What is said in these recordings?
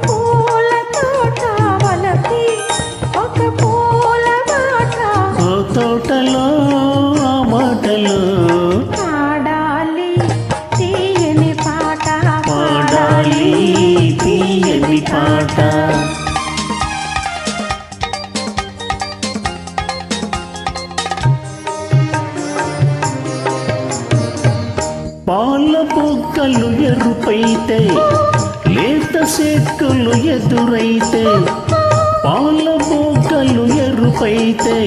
పూల తోట వలపి ఒక పూల బాట ఓ తోటలో ఆ మాటలు పాడాలి తీయని పాట పాడాలి తీయని పాట పాల బొగ్గలు ఎరుపైతే లేత సెక్కులు ఎదురైతే పాల బొగ్గలు ఎరుపైతే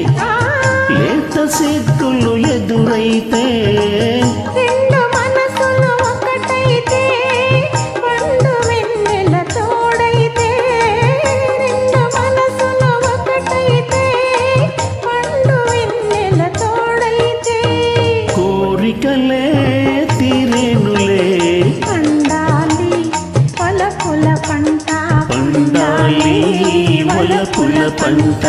లేత సెక్కులు ఎదురైతే రెండు మనసులు ఒకటైతే పండు వెన్నెల తోడైతే రెండు మనసులు ఒకటైతే పండు వెన్నెల తోడైతే కోరికలే తీరేనులే పండాలి వలపుల పంట పండాలి వలపుల పంట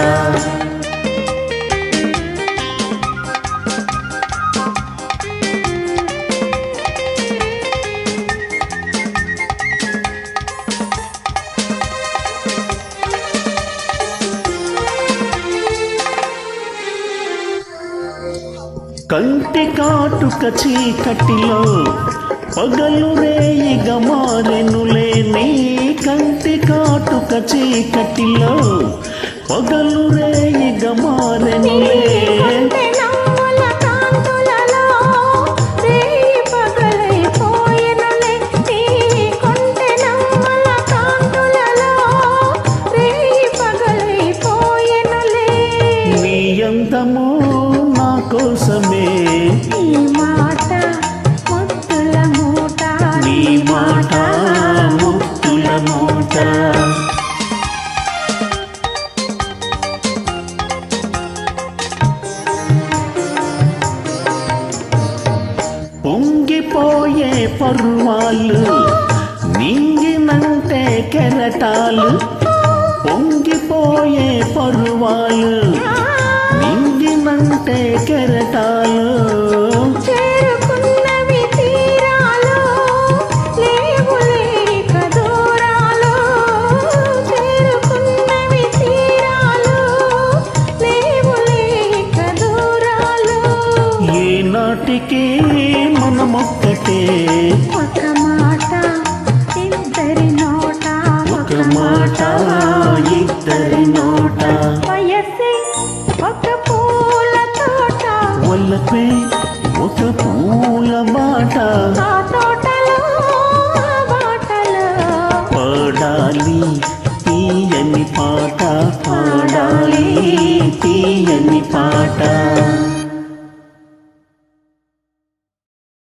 కంటి కాటుక చీకటిలో పగలు రేయిగా మారెనులే నీ కంటి కాటుక చీకటిలో పగలు రేయిగా మారెనులే కొంటె నవ్వుల కాంతులలో రేయి పగలైపోయెనులే నీ కొంటె నవ్వుల కాంతులలో రేయి పగలైపోయెనులే నీ అందము నా కోసమే నీ మాట ముద్దుల మూట నీ మాట ముత్తుల మూట పొంగిపోయే పర్వాలు నింగినంటే కెరటాలు పొంగిపోయే పర్వాలు నింగినంటే కెరటాలు చేరుకున్నవి తీరాలు లేవులేక దూరాలు చేరుకున్నవి తీరాలు లేవులేక దూరాలు ఏనాటికి మనమొక్కటే ఒక మాట ఇద్దరి నోట ఒక మాట ఇద్దరి నోట వయసే ఒక పూల తోట వల్లపై ఒక పూల మాట